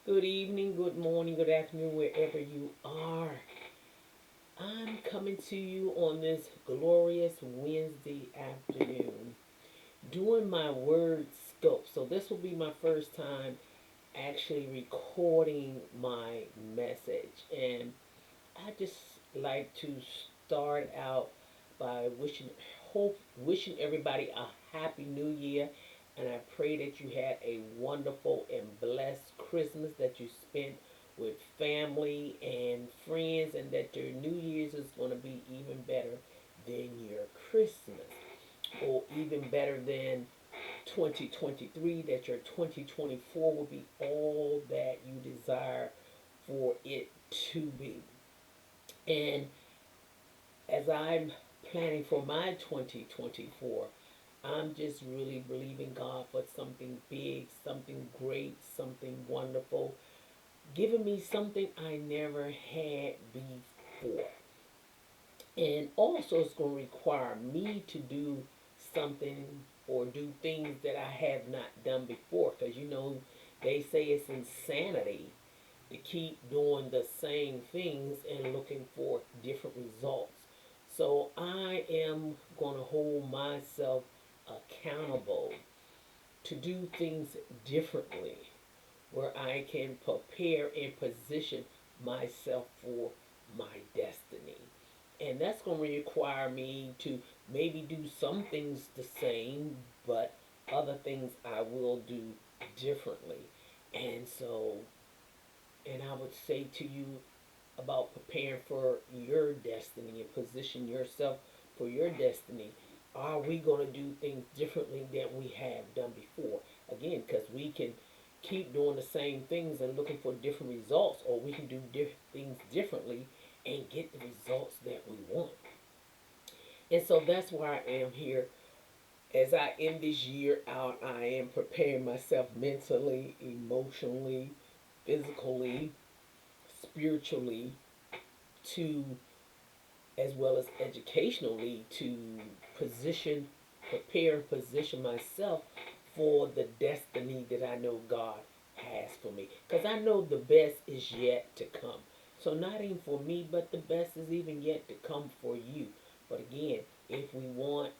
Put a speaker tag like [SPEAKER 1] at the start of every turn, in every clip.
[SPEAKER 1] Good evening, good morning, good afternoon, wherever you are. I'm coming to you on this glorious Wednesday afternoon doing my word scope. So, this will be my first time actually recording my message. And I just like to start out by wishing everybody a happy new year, and I pray that you had a wonderful and blessed Christmas that you spent with family and friends, and that your New Year's is going to be even better than your Christmas, or even better than 2023, that your 2024 will be all that you desire for it to be. And as I'm planning for my 2024, I'm just really believing God for something big, something great, something wonderful, giving me something I never had before. And also, it's going to require me to do something or do things that I have not done before. Because, they say it's insanity to keep doing the same things and looking for different results. So I am going to hold myself accountable to do things differently where I can prepare and position myself for my destiny. And that's going to require me to maybe do some things the same, but other things I will do differently. And so, and I would say to you about preparing for your destiny and position yourself for your destiny. Are we going to do things differently than we have done before? Again, because we can keep doing the same things and looking for different results, or we can do things differently and get the results that we want. And so that's why I am here. As I end this year out, I am preparing myself mentally, emotionally, physically, spiritually, to, as well as educationally, to position, prepare and position myself for the destiny that I know God has for me. Because I know the best is yet to come. So not even for me, but the best is even yet to come for you. But again, if we want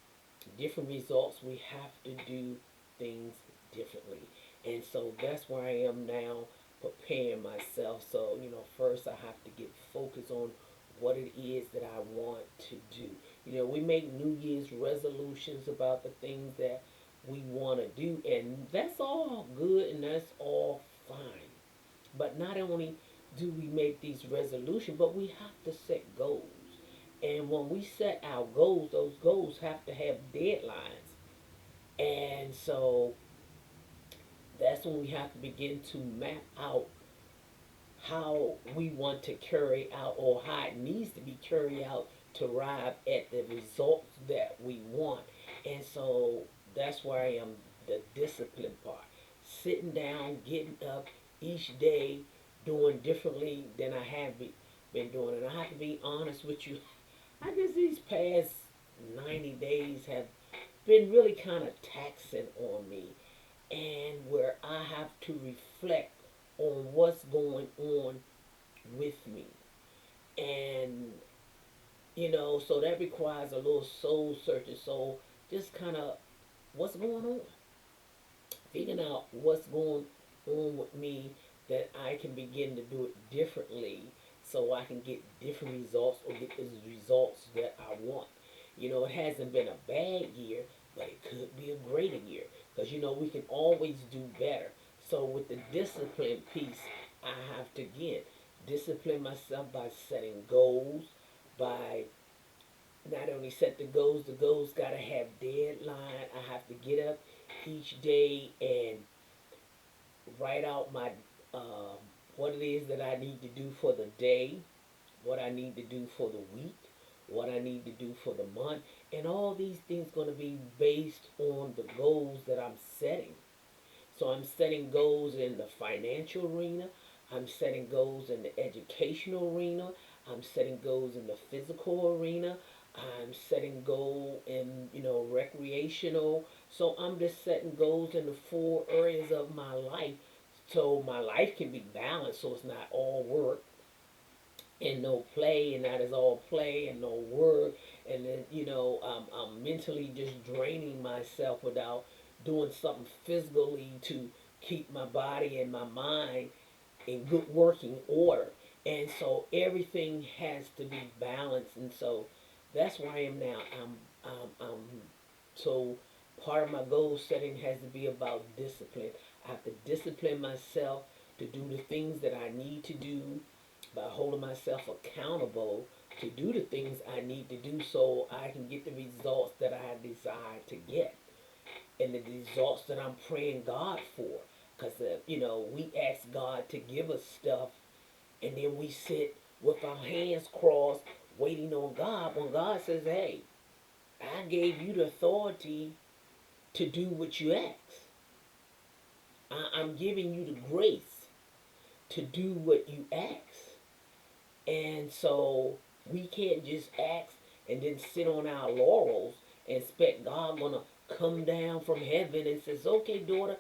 [SPEAKER 1] different results, we have to do things differently. And so that's where I am now, preparing myself. So, first I have to get focused on what it is that I want to do. We make New Year's resolutions about the things that we want to do, and that's all good and that's all fine. But not only do we make these resolutions, but we have to set goals. And when we set our goals, those goals have to have deadlines. And so that's when we have to begin to map out how we want to carry out, or how it needs to be carried out, to arrive at the results that we want. And so that's where I am, the discipline part. Sitting down, getting up each day, doing differently than I have been doing. And I have to be honest with you, I guess these past 90 days have been really kind of taxing on me, and where I have to reflect on what's going on with me. And, so that requires a little soul searching. So just kind of what's going on, figuring out what's going on with me, that I can begin to do it differently so I can get different results, or get the results that I want. It hasn't been a bad year, but it could be a greater year, because we can always do better. So with the discipline piece, I have to, again, discipline myself by setting goals, by not only set the goals got to have deadline. I have to get up each day and write out my um, what it is that I need to do for the day, what I need to do for the week, what I need to do for the month, and all these things going to be based on the goals that I'm setting. So I'm setting goals in the financial arena. I'm setting goals in the educational arena. I'm setting goals in the physical arena. I'm setting goal in, recreational. So I'm just setting goals in the four areas of my life so my life can be balanced, so it's not all work and no play, and that is all play and no work, and then I'm mentally just draining myself without doing something physically to keep my body and my mind in good working order. And so everything has to be balanced, and so that's where I am now. So part of my goal setting has to be about discipline. I have to discipline myself to do the things that I need to do by holding myself accountable to do the things I need to do so I can get the results that I desire to get and the results that I'm praying God for. Because, we ask God to give us stuff and then we sit with our hands crossed waiting on God when God says, hey, I gave you the authority to do what you ask. I'm giving you the grace to do what you ask. And so we can't just ask and then sit on our laurels and expect God gonna come down from heaven and says, okay, daughter,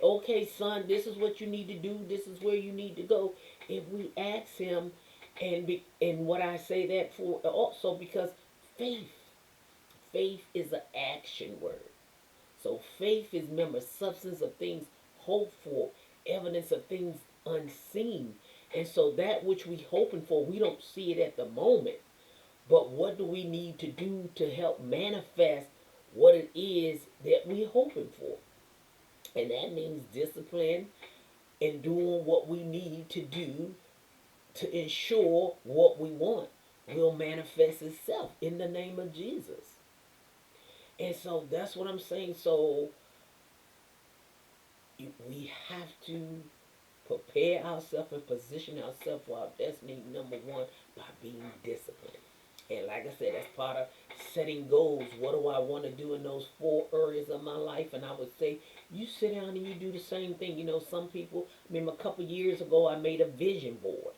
[SPEAKER 1] okay, son, this is what you need to do, this is where you need to go. If we ask him, and what I say that for also because faith, faith is an action word. So faith is, remember, substance of things hoped for, evidence of things unseen. And so that which we hoping for, we don't see it at the moment. But what do we need to do to help manifest what it is that we're hoping for? And that means discipline and doing what we need to do to ensure what we want will manifest itself in the name of Jesus. And so that's what I'm saying. So we have to prepare ourselves and position ourselves for our destiny, number one, by being disciplined. And like I said, that's part of setting goals. What do I want to do in those 4 areas of my life? And I would say, you sit down and you do the same thing. Some people, a couple years ago, I made a vision board.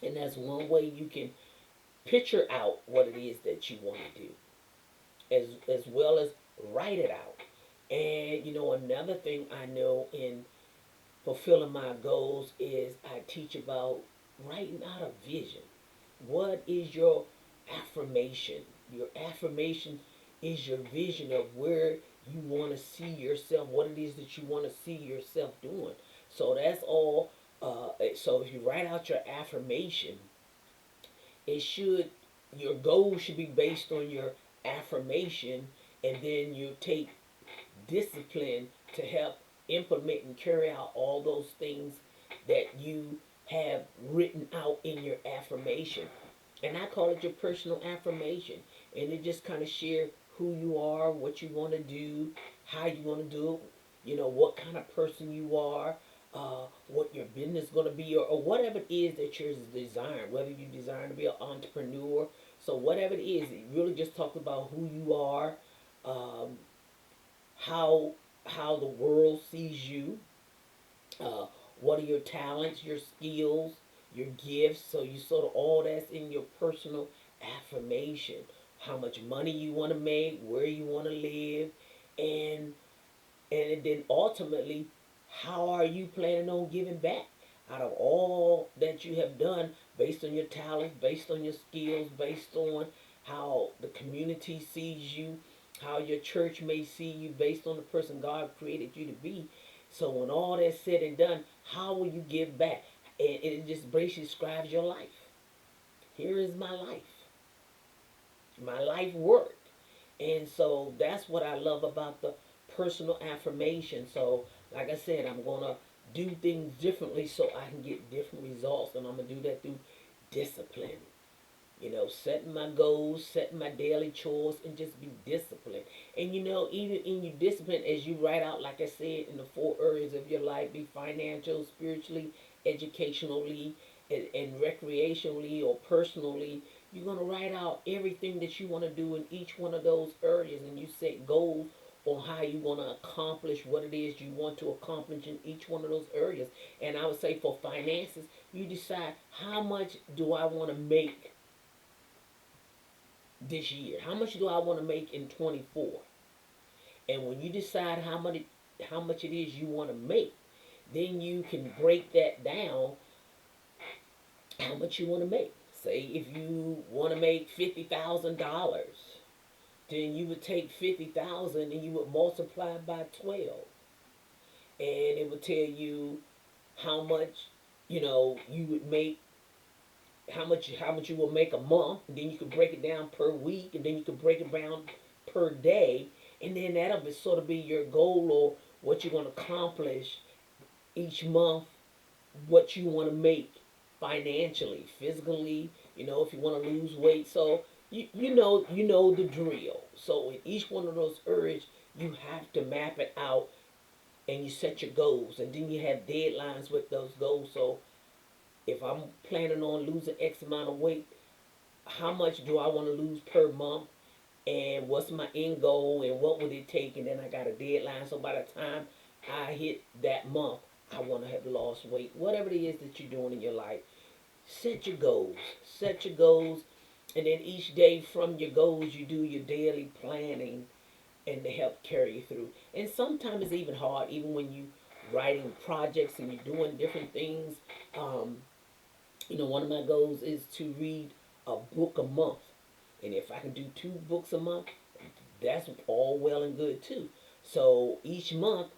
[SPEAKER 1] And that's one way you can picture out what it is that you want to do, as well as write it out. And, another thing I know in fulfilling my goals is I teach about writing out a vision. What is your affirmation? Your affirmation is your vision of where you want to see yourself, what it is that you want to see yourself doing. So that's all. So if you write out your affirmation, it should, your goal should be based on your affirmation, and then you take discipline to help implement and carry out all those things that you have written out in your affirmation. And I call it your personal affirmation. And it just kind of share who you are, what you want to do, how you want to do it, what kind of person you are, what your business is going to be, or whatever it is that you're desiring, whether you desire to be an entrepreneur. So whatever it is, it really just talks about who you are, um, how how the world sees you, uh, what are your talents, your skills, your gifts. So you sort of all that's in your personal affirmation. How much money you want to make, where you want to live, and and then ultimately, how are you planning on giving back out of all that you have done based on your talents, based on your skills, based on how the community sees you, how your church may see you based on the person God created you to be. So when all that's said and done, how will you give back? And it just basically describes your life. Here is my life work. And so that's what I love about the personal affirmation. So, like I said, I'm going to do things differently so I can get different results. And I'm going to do that through discipline. Setting my goals, setting my daily chores, and just be disciplined. And even in your discipline, as you write out, like I said, in the 4 areas of your life, be financial, spiritually, educationally, and recreationally or personally, you're going to write out everything that you want to do in each one of those areas, and you set goals on how you want to accomplish what it is you want to accomplish in each one of those areas. And I would say for finances, you decide how much do I want to make this year? How much do I want to make in 24? And when you decide how much it is you want to make, then you can break that down how much you want to make. Say if you want to make $50,000, then you would take 50,000 and you would multiply by 12, and it would tell you how much you would make, how much you will make a month, and then you can break it down per week, and then you can break it down per day, and then that'll be sort of be your goal, or what you're going to accomplish each month, what you want to make financially, physically, if you want to lose weight. So you know the drill. So in each one of those areas, you have to map it out, and you set your goals, and then you have deadlines with those goals. So if I'm planning on losing X amount of weight, how much do I want to lose per month, and what's my end goal, and what would it take, and then I got a deadline. So by the time I hit that month, I want to have lost weight. Whatever it is that you're doing in your life, set your goals. Set your goals, and then each day from your goals, you do your daily planning, and to help carry you through. And sometimes it's even hard, even when you writing projects and you're doing different things. Um, one of my goals is to read a book a month. And if I can do 2 books a month, that's all well and good too. So each month,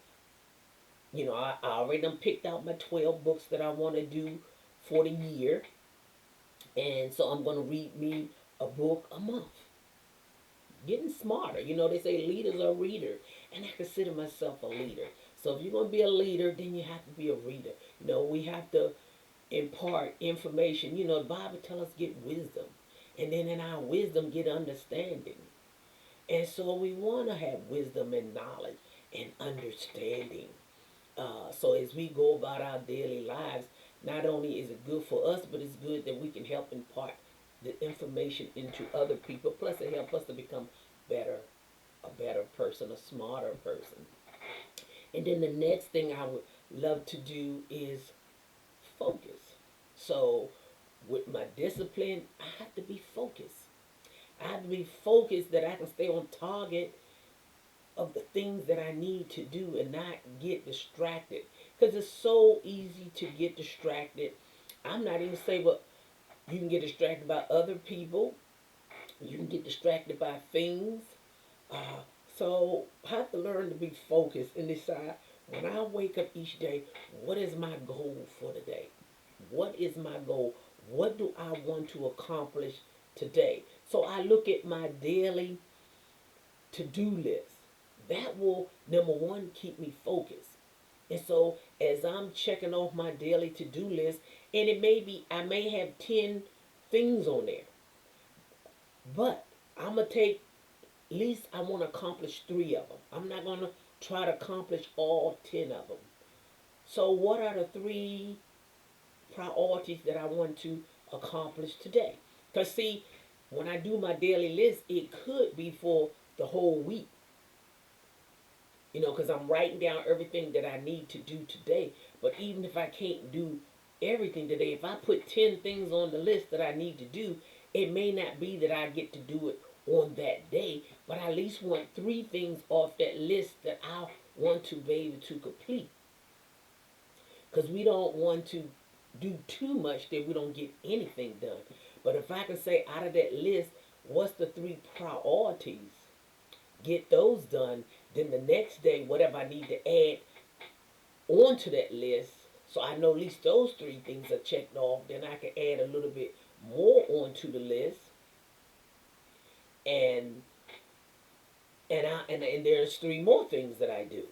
[SPEAKER 1] I already done picked out my 12 books that I want to do for the year. And so I'm going to read me a book a month. Getting smarter. They say leaders are readers. And I consider myself a leader. So if you're going to be a leader, then you have to be a reader. We have to impart information. The Bible tells us get wisdom. And then in our wisdom, get understanding. And so we want to have wisdom and knowledge and understanding. So as we go about our daily lives, not only is it good for us, but it's good that we can help impart the information into other people. Plus, it helps us to become better, a better person, a smarter person. And then the next thing I would love to do is focus. So with my discipline, I have to be focused. I have to be focused that I can stay on target of the things that I need to do and not get distracted. Because it's so easy to get distracted. I'm not even saying, but you can get distracted by other people. You can get distracted by things. Uh, so I have to learn to be focused and decide when I wake up each day, what is my goal for the day? What is my goal? What do I want to accomplish today? So I look at my daily to-do list. That will, number one, keep me focused. And so as I'm checking off my daily to-do list, and it may be, I may have 10 things on there, but I'm going to take, at least I want to accomplish 3 of them. I'm not going to try to accomplish all 10 of them. So what are the 3 priorities that I want to accomplish today? Because see, when I do my daily list, it could be for the whole week. Because I'm writing down everything that I need to do today. But even if I can't do everything today, if I put 10 things on the list that I need to do, it may not be that I get to do it on that day, but I at least want 3 things off that list that I want to be able to complete. Because we don't want to do too much that we don't get anything done. But if I can say out of that list, what's the 3 priorities? Get those done. Then the next day, whatever I need to add onto that list, so I know at least those 3 things are checked off. Then I can add a little bit more onto the list, and and there's 3 more things that I do,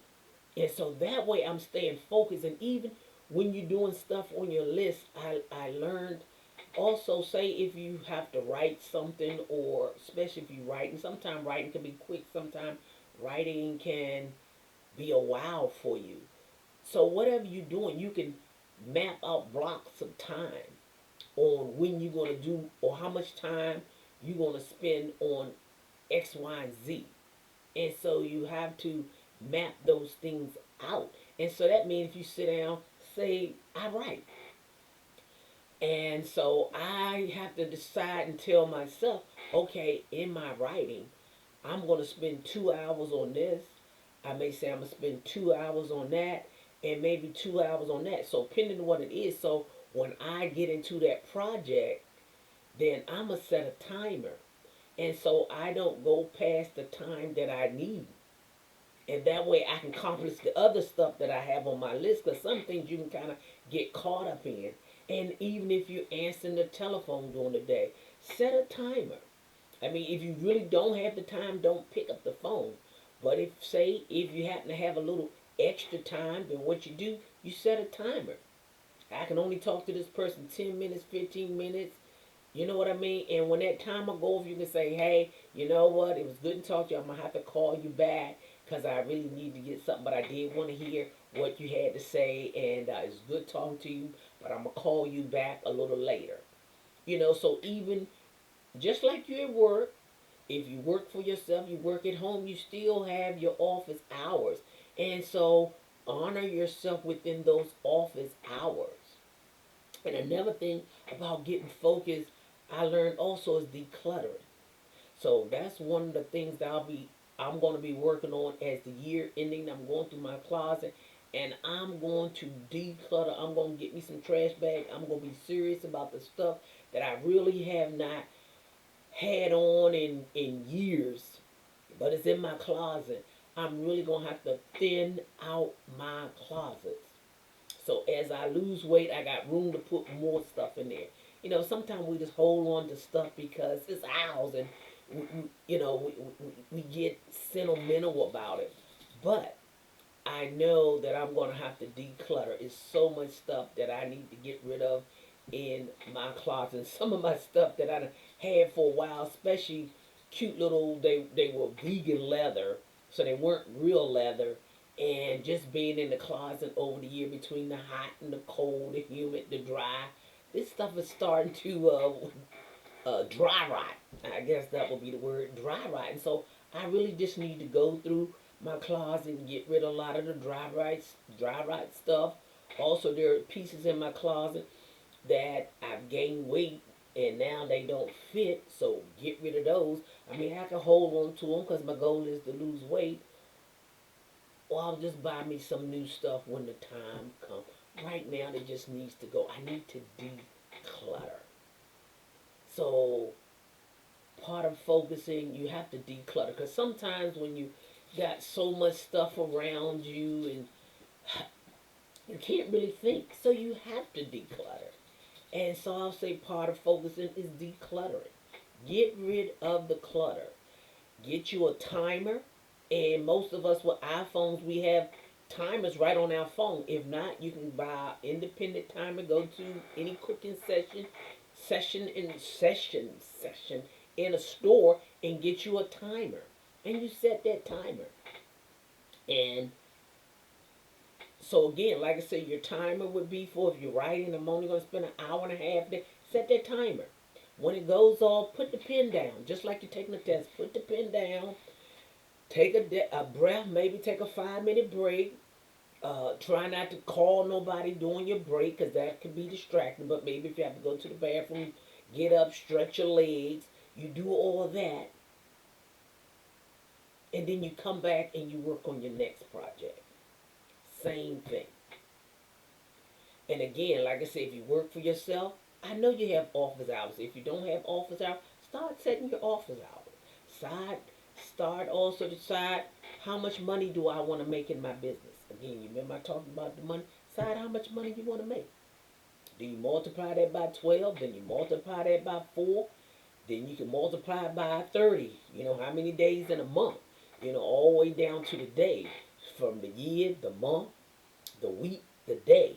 [SPEAKER 1] and so that way I'm staying focused. And even when you're doing stuff on your list, I learned also, say if you have to write something, or especially if you're writing, sometimes writing can be quick, sometimes writing can be a while for you. So whatever you're doing, you can map out blocks of time on when you're going to do, or how much time you're going to spend on X, Y, and Z. And so you have to map those things out. And so that means if you sit down, say, I write. And so I have to decide and tell myself, okay, in my writing, I'm going to spend 2 hours on this. I may say I'm going to spend 2 hours on that. and maybe 2 hours on that. So depending on what it is. So when I get into that project, then I'm going to set a timer. And so I don't go past the time that I need. And that way I can accomplish the other stuff that I have on my list. Because some things you can kind of get caught up in. And even if you're answering the telephone during the day, set a timer. I mean, if you really don't have the time, don't pick up the phone. But if you happen to have a little extra time, then what you do, you set a timer. I can only talk to this person 10 minutes, 15 minutes. You know what I mean? And when that timer goes, you can say, hey, you know what? It was good to talk to you. I'm going to have to call you back because I really need to get something. But I did want to hear what you had to say. And it's good talking to you. But I'm going to call you back a little later. So even just like you at work, if you work for yourself, you work at home, you still have your office hours. And so honor yourself within those office hours. And another thing about getting focused, I learned also is decluttering. So that's one of the things that I'm going to be working on as the year ending. I'm going through my closet and I'm going to declutter. I'm going to get me some trash bags. I'm going to be serious about the stuff that I really have not had on in years, but it's in my closet. I'm really going to have to thin out my closets. So as I lose weight, I got room to put more stuff in there. Sometimes we just hold on to stuff because it's ours, and we get sentimental about it. But I know that I'm going to have to declutter. It's so much stuff that I need to get rid of in my closet. Some of my stuff that I had for a while, especially cute little, they were vegan leather, so they weren't real leather. And just being in the closet over the year between the hot and the cold, the humid, the dry, this stuff is starting to dry rot. I guess that would be the word, dry rot. And so I really just need to go through my closet and get rid of a lot of the dry rot stuff. Also, there are pieces in my closet that I've gained weight and now they don't fit. So get rid of those. I mean, I can hold on to them because my goal is to lose weight. Or I'll just buy me some new stuff when the time comes. Right now, it just needs to go. I need to declutter. So part of focusing, you have to declutter because sometimes when you got so much stuff around you and you can't really think, so you have to declutter. And so I'll say part of focusing is decluttering. Get rid of the clutter. Get you a timer. And most of us with iPhones, we have timers right on our phone. If not, you can buy an independent timer. Go to any cooking session in a store and get you a timer. And you set that timer. And so again, like I said, your timer would be for if you're writing, I'm only going to spend an hour and a half there. Set that timer. When it goes off, put the pen down. Just like you're taking a test, put the pen down. Take a breath, maybe take a 5-minute break. Try not to call nobody during your break because that could be distracting. But maybe if you have to go to the bathroom, get up, stretch your legs, you do all that. And then you come back and you work on your next project. Same thing. And again, like I said, if you work for yourself, I know you have office hours. If you don't have office hours, start setting your office hours. Side, Start also decide how much money do I want to make in my business. Again, you remember I talked about the money. Decide how much money you want to make. Do you multiply that by 12? Then you multiply that by 4. Then you can multiply it by 30. How many days in a month? All the way down to the day. From the year, the month, the week, the day,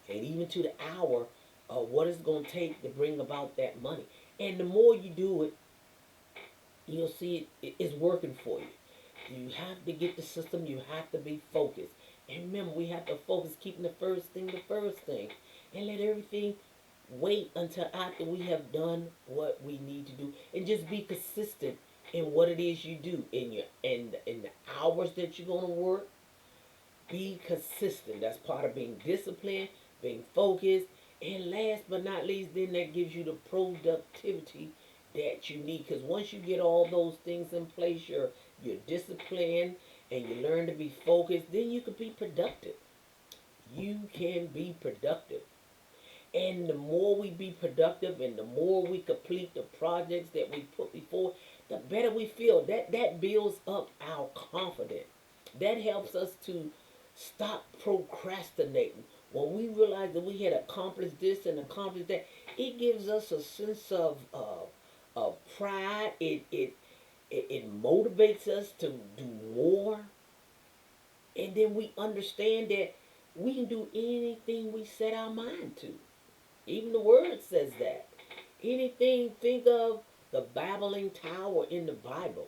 [SPEAKER 1] and even to the hour of what it's going to take to bring about that money. And the more you do it, you'll see it's working for you. You have to get the system. You have to be focused. And remember, we have to focus keeping the first thing. And let everything wait until after we have done what we need to do. And just be consistent in what it is you do. In the hours that you're going to work, be consistent. That's part of being disciplined, being focused. And last but not least, then that gives you the productivity that you need. Because once you get all those things in place, you're disciplined and you learn to be focused, then you can be productive. You can be productive. And the more we be productive and the more we complete the projects that we put before, the better we feel. That builds up our confidence. That helps us to stop procrastinating. When we realize that we had accomplished this and accomplished that, it gives us a sense of pride. It motivates us to do more. And then we understand that we can do anything we set our mind to. Even the word says that. Anything, think of the Babbling Tower in the Bible.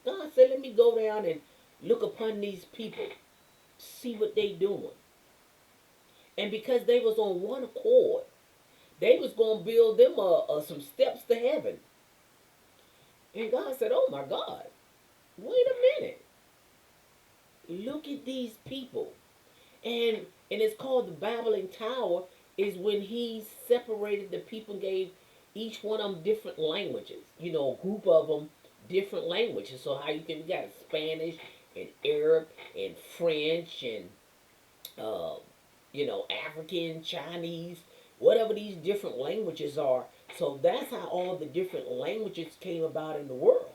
[SPEAKER 1] God said, let me go down and look upon these people, see what they doing. And because they was on one accord, they was going to build them some steps to heaven. And God said, oh my God, wait a minute. Look at these people. And it's called the Babbling Tower, is when he separated the people and gave each one of them different languages. You know, a group of them different languages. So how you can, you got Spanish and Arab and French and uh, African, Chinese, whatever these different languages are. So that's how all the different languages came about in the world.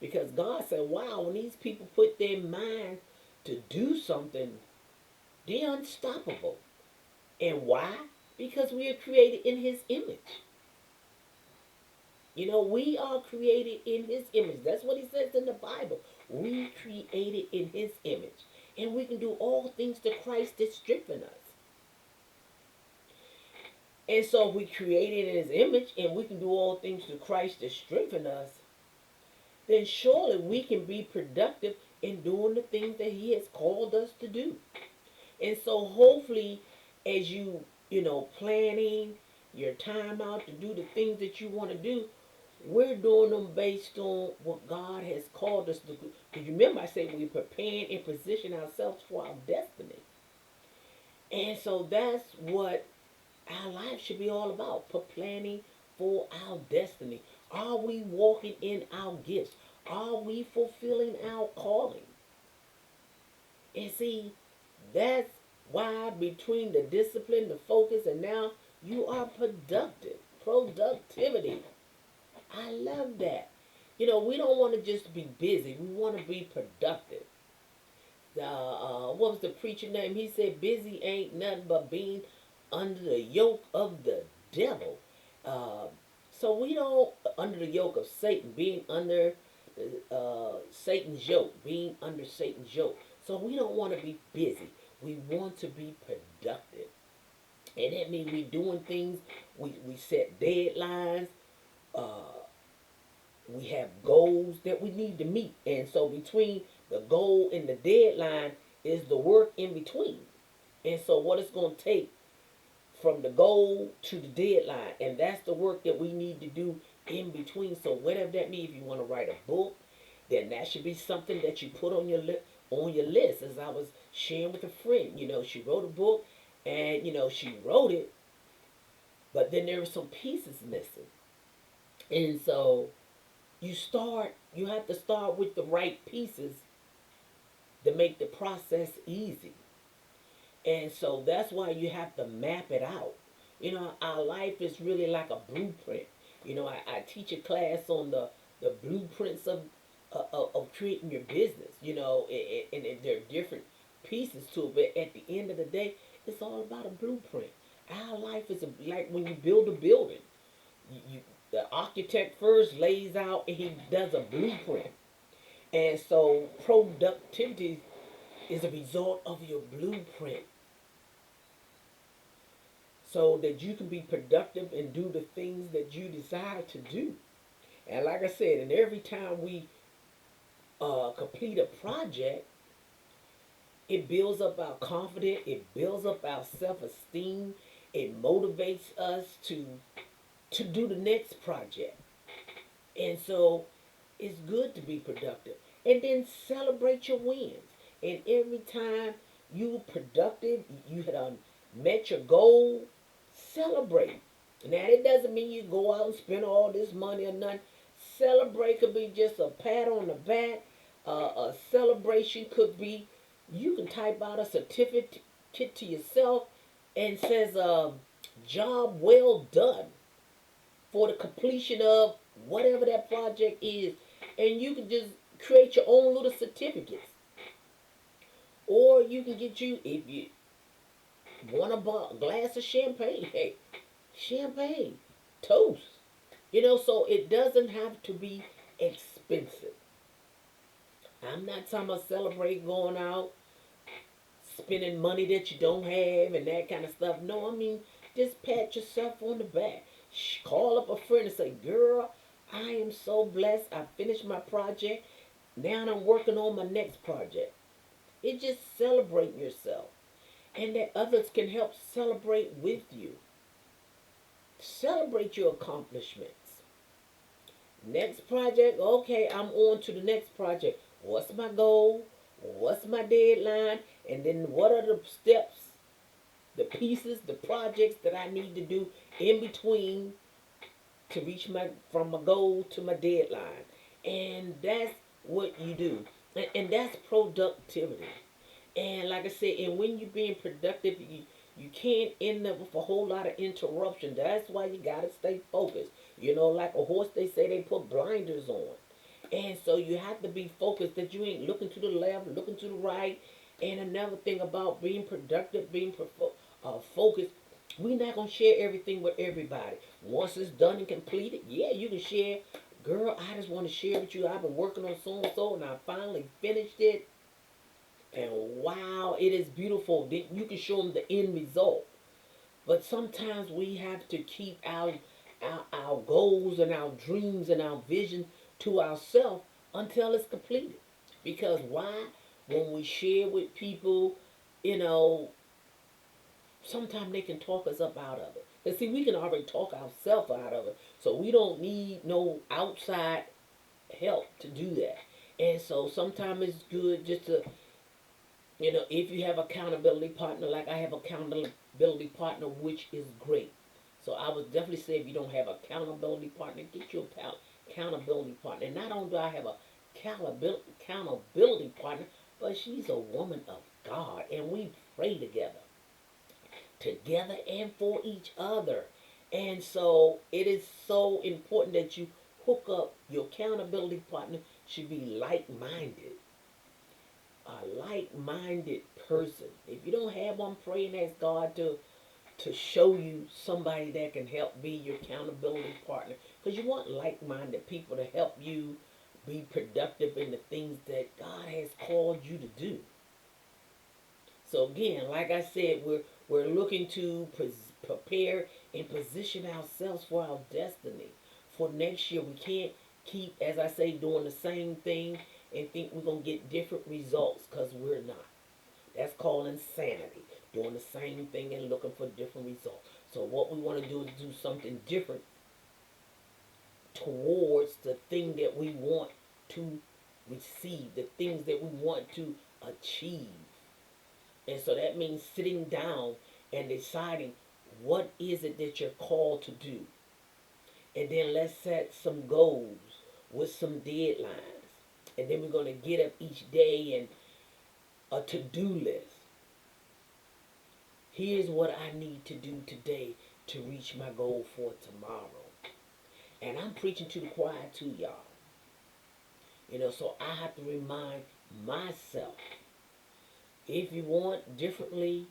[SPEAKER 1] Because God said, wow, when these people put their mind to do something, they're unstoppable. And why? Because we are created in his image. You know, we are created in his image. That's what he says in the Bible. We created in his image. And we can do all things to Christ that strengthen us. And so if we created in his image and we can do all things to Christ that strengthen us, then surely we can be productive in doing the things that he has called us to do. And so hopefully as planning your time out to do the things that you want to do, we're doing them based on what God has called us to do. Because remember I said we're preparing and position ourselves for our destiny. And so that's what our life should be all about. For planning for our destiny. Are we walking in our gifts? Are we fulfilling our calling? And see, that's why between the discipline, the focus, and now you are productive. Productivity. I love that. You know, we don't want to just be busy. We want to be productive. What was the preacher name? He said, busy ain't nothing but being under the yoke of the devil. Uh, so we don't, under the yoke of Satan, being under Satan's yoke, being under Satan's yoke. So we don't want to be busy. We want to be productive. And that means we doing things, we set deadlines, uh, we have goals that we need to meet. And so between the goal and the deadline is the work in between. And so what it's going to take from the goal to the deadline. And that's the work that we need to do in between. So whatever that means, if you want to write a book, then that should be something that you put on your list. As I was sharing with a friend, she wrote a book and she wrote it, but then there were some pieces missing. And so you have to start with the right pieces to make the process easy. And so that's why you have to map it out. Our life is really like a blueprint. I teach a class on the blueprints of creating your business, and there are different pieces to it. But at the end of the day, it's all about a blueprint. Our life is like when you build a building. The architect first lays out and he does a blueprint. And so productivity is a result of your blueprint. So that you can be productive and do the things that you desire to do. And like I said, and every time we complete a project, it builds up our confidence, it builds up our self-esteem, it motivates us to do the next project. And so it's good to be productive. And then celebrate your wins. And every time you productive, you have met your goal, celebrate. Now it doesn't mean you go out and spend all this money or nothing. Celebrate could be just a pat on the back, A celebration could be you can type out a certificate to yourself and says, job well done for the completion of whatever that project is. And you can just create your own little certificates. Or you can get you, if you want a glass of champagne, hey, champagne, toast. So it doesn't have to be expensive. I'm not talking about celebrate going out, spending money that you don't have and that kind of stuff. No, I mean, just pat yourself on the back. Call up a friend and say, girl, I am so blessed. I finished my project. Now I'm working on my next project. It just celebrate yourself. And that others can help celebrate with you. Celebrate your accomplishments. Next project, okay, I'm on to the next project. What's my goal? What's my deadline? And then what are the steps, the pieces, the projects that I need to do in between to reach from my goal to my deadline? And that's what you do. And that's productivity. And like I said, and when you're being productive, you can't end up with a whole lot of interruption. That's why you gotta stay focused. Like a horse, they say they put blinders on. And so you have to be focused that you ain't looking to the left, looking to the right. And another thing about being productive, being focused, we're not gonna share everything with everybody. Once it's done and completed, yeah, you can share. Girl, I just want to share with you. I've been working on so and so, and I finally finished it. And wow, it is beautiful. You can show them the end result. But sometimes we have to keep our goals and our dreams and our vision to ourselves until it's completed. Because why? When we share with people, you know, sometimes they can talk us up out of it. Because see, we can already talk ourselves out of it. So we don't need no outside help to do that. And so sometimes it's good just to if you have accountability partner, like I have accountability partner, which is great. So I would definitely say if you don't have accountability partner, get your accountability partner. And not only do I have a accountability partner, but she's a woman of God, and we pray together and for each other. And so it is so important that you hook up your accountability partner should be like-minded, a like-minded person. If you don't have one, pray and ask God to show you somebody that can help be your accountability partner. Because you want like-minded people to help you be productive in the things that God has called you to do. So again, like I said, we're looking to prepare and position ourselves for our destiny. For next year, we can't keep, as I say, doing the same thing and think we're gonna get different results because we're not. That's called insanity. Doing the same thing and looking for different results. So what we want to do is do something different towards the thing that we want to receive, the things that we want to achieve. And so that means sitting down and deciding what is it that you're called to do. And then let's set some goals with some deadlines. And then we're going to get up each day and a to-do list. Here's what I need to do today to reach my goal for tomorrow. And I'm preaching to the choir too, y'all. So I have to remind myself, if you want differently,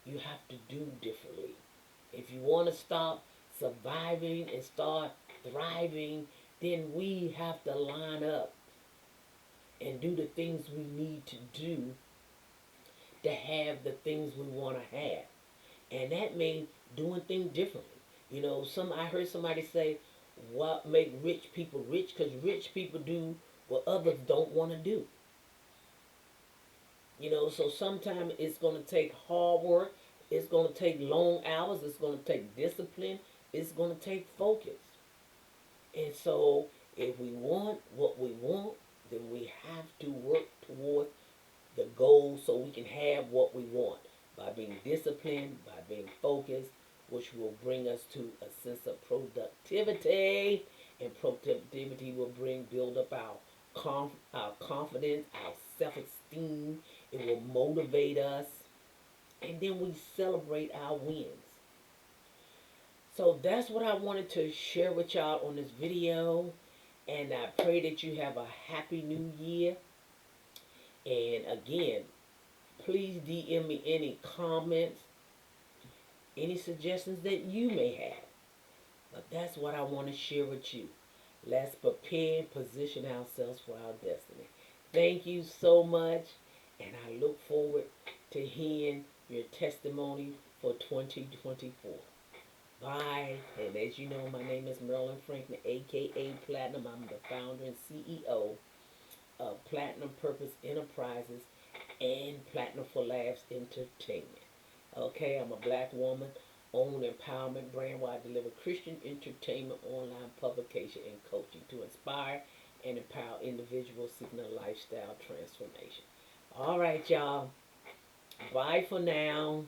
[SPEAKER 1] you have to do differently. If you want to stop surviving and start thriving, then we have to line up and do the things we need to do to have the things we want to have. And that means doing things differently. I heard somebody say, what make rich people rich? Because rich people do what others don't want to do. So sometimes it's going to take hard work. It's going to take long hours. It's going to take discipline. It's going to take focus. And so if we want what we want, then we have to work toward the goal so we can have what we want by being disciplined, by being focused, which will bring us to a sense of productivity, and productivity will build up our our confidence, our self-esteem. It will motivate us. And then we celebrate our wins. So that's what I wanted to share with y'all on this video. And I pray that you have a happy new year. And again, please DM me any comments, any suggestions that you may have. But that's what I want to share with you. Let's prepare and position ourselves for our destiny. Thank you so much. And I look forward to hearing your testimony for 2024. Bye. And as you know, my name is Marilyn Franklin, aka Platinum. I'm the founder and CEO of Platinum Purpose Enterprises and Platinum for Laughs Entertainment. Okay, I'm a black woman, own empowerment brand where I deliver Christian entertainment, online publication, and coaching to inspire and empower individuals seeking a lifestyle transformation. All right, y'all. Bye for now.